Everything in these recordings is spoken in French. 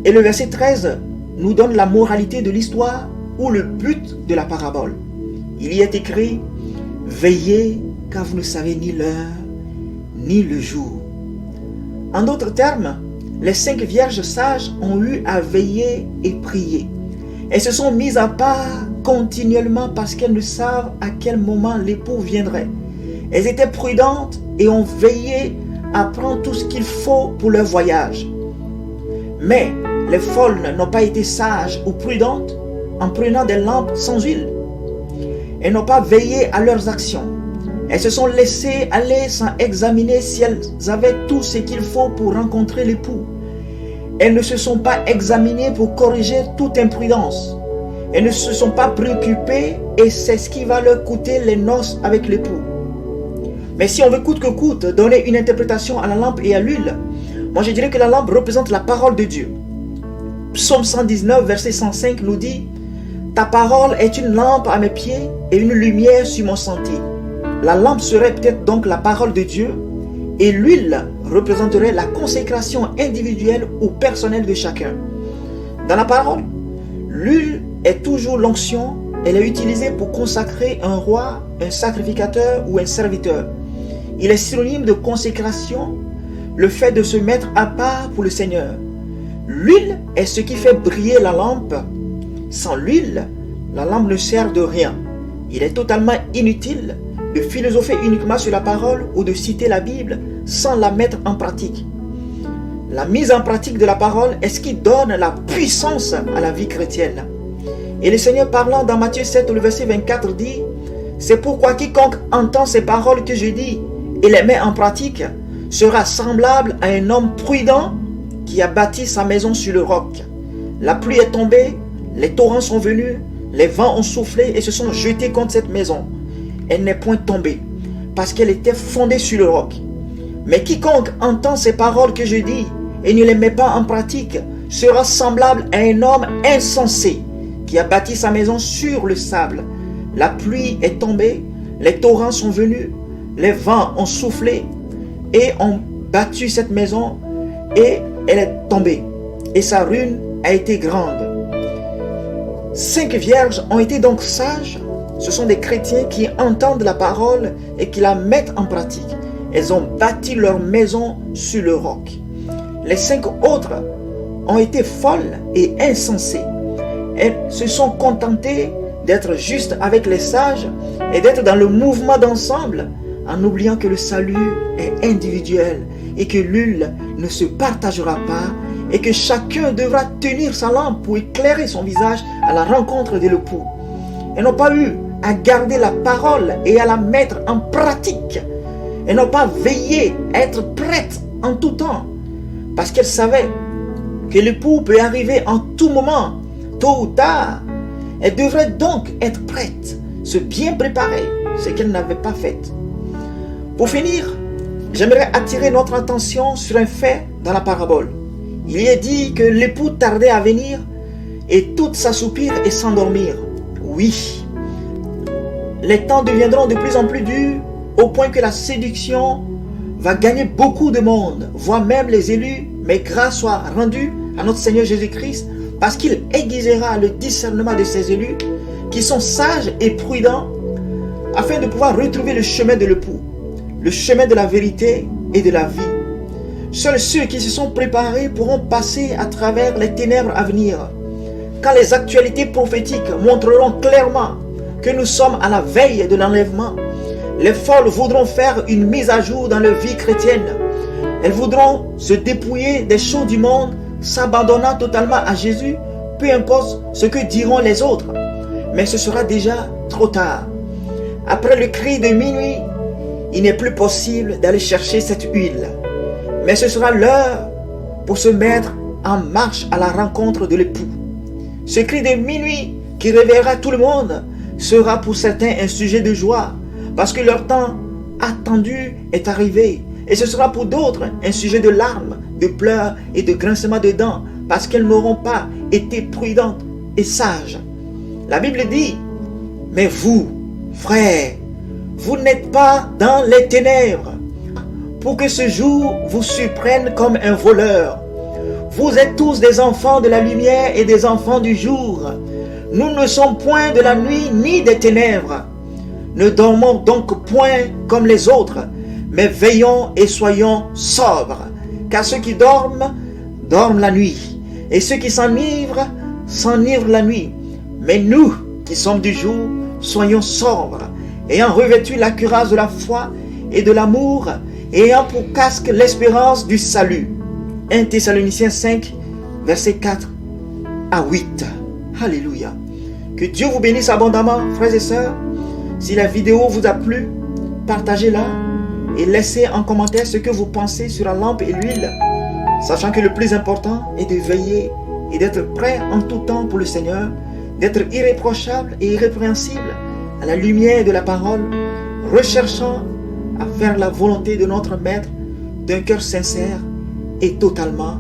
Et le verset 13 nous donne la moralité de l'histoire ou le but de la parabole. Il y est écrit « Veillez car vous ne savez ni l'heure ni le jour ». En d'autres termes, les 5 vierges sages ont eu à veiller et prier. Elles se sont mises à part continuellement parce qu'elles ne savent à quel moment l'époux viendrait. Elles étaient prudentes et ont veillé à prendre tout ce qu'il faut pour leur voyage. Mais les folles n'ont pas été sages ou prudentes en prenant des lampes sans huile. Elles n'ont pas veillé à leurs actions. Elles se sont laissées aller sans examiner si elles avaient tout ce qu'il faut pour rencontrer l'époux. Elles ne se sont pas examinées pour corriger toute imprudence. Elles ne se sont pas préoccupées et c'est ce qui va leur coûter les noces avec l'époux. Mais si on veut coûte que coûte donner une interprétation à la lampe et à l'huile, moi je dirais que la lampe représente la parole de Dieu. Psaume 119, verset 105 nous dit « Ta parole est une lampe à mes pieds et une lumière sur mon sentier. » La lampe serait peut-être donc la parole de Dieu et l'huile représenterait la consécration individuelle ou personnelle de chacun. Dans la parole, l'huile est toujours l'onction. Elle est utilisée pour consacrer un roi, un sacrificateur ou un serviteur. Il est synonyme de consécration, le fait de se mettre à part pour le Seigneur. L'huile est ce qui fait briller la lampe. Sans l'huile, la lampe ne sert de rien. Il est totalement inutile de philosopher uniquement sur la parole ou de citer la Bible sans la mettre en pratique. La mise en pratique de la parole est ce qui donne la puissance à la vie chrétienne. Et le Seigneur parlant dans Matthieu 7, le verset 24 dit « C'est pourquoi quiconque entend ces paroles que je dis et les met en pratique sera semblable à un homme prudent qui a bâti sa maison sur le roc. La pluie est tombée, les torrents sont venus, les vents ont soufflé et se sont jetés contre cette maison. Elle n'est point tombée, parce qu'elle était fondée sur le roc. Mais quiconque entend ces paroles que je dis et ne les met pas en pratique sera semblable à un homme insensé qui a bâti sa maison sur le sable. La pluie est tombée, les torrents sont venus, les vents ont soufflé et ont battu cette maison et elle est tombée. Et sa ruine a été grande. 5 vierges ont été donc sages. Ce sont des chrétiens qui entendent la parole et qui la mettent en pratique. Elles ont bâti leur maison sur le roc. Les 5 autres ont été folles et insensées. Elles se sont contentées d'être justes avec les sages et d'être dans le mouvement d'ensemble en oubliant que le salut est individuel et que l'huile ne se partagera pas et que chacun devra tenir sa lampe pour éclairer son visage à la rencontre de l'époux. Elles n'ont pas eu à garder la parole et à la mettre en pratique. Elles n'ont pas veillé à être prêtes en tout temps parce qu'elles savaient que l'époux peut arriver en tout moment, tôt ou tard. Elles devraient donc être prêtes, se bien préparer, ce qu'elles n'avaient pas fait. Pour finir, j'aimerais attirer notre attention sur un fait dans la parabole. Il y est dit que l'époux tardait à venir et toutes s'assoupirent et s'endormirent. Oui, les temps deviendront de plus en plus durs au point que la séduction va gagner beaucoup de monde, voire même les élus, mais grâce soit rendue à notre Seigneur Jésus-Christ parce qu'il aiguisera le discernement de ses élus qui sont sages et prudents afin de pouvoir retrouver le chemin de l'époux, le chemin de la vérité et de la vie. Seuls ceux qui se sont préparés pourront passer à travers les ténèbres à venir. Quand les actualités prophétiques montreront clairement que nous sommes à la veille de l'enlèvement, les folles voudront faire une mise à jour dans leur vie chrétienne. Elles voudront se dépouiller des choses du monde, s'abandonnant totalement à Jésus, peu importe ce que diront les autres. Mais ce sera déjà trop tard. Après le cri de minuit, il n'est plus possible d'aller chercher cette huile. Mais ce sera l'heure pour se mettre en marche à la rencontre de l'époux. Ce cri de minuit qui réveillera tout le monde sera pour certains un sujet de joie parce que leur temps attendu est arrivé. Et ce sera pour d'autres un sujet de larmes, de pleurs et de grincements de dents parce qu'elles n'auront pas été prudentes et sages. La Bible dit, mais vous, frères, vous n'êtes pas dans les ténèbres pour que ce jour vous surprenne comme un voleur. Vous êtes tous des enfants de la lumière et des enfants du jour. Nous ne sommes point de la nuit ni des ténèbres. Ne dormons donc point comme les autres, mais veillons et soyons sobres. Car ceux qui dorment, dorment la nuit. Et ceux qui s'enivrent, s'enivrent la nuit. Mais nous, qui sommes du jour, soyons sobres, ayant revêtu la cuirasse de la foi et de l'amour, et ayant pour casque l'espérance du salut. 1 Thessaloniciens 5, versets 4 à 8. Alléluia. Que Dieu vous bénisse abondamment, frères et sœurs. Si la vidéo vous a plu, partagez-la et laissez en commentaire ce que vous pensez sur la lampe et l'huile, sachant que le plus important est de veiller et d'être prêt en tout temps pour le Seigneur, d'être irréprochable et irrépréhensible à la lumière de la parole, recherchant à faire la volonté de notre Maître d'un cœur sincère et totalement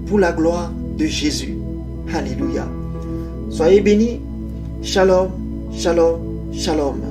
pour la gloire de Jésus. Alléluia. Soyez bénis. Shalom, shalom, shalom.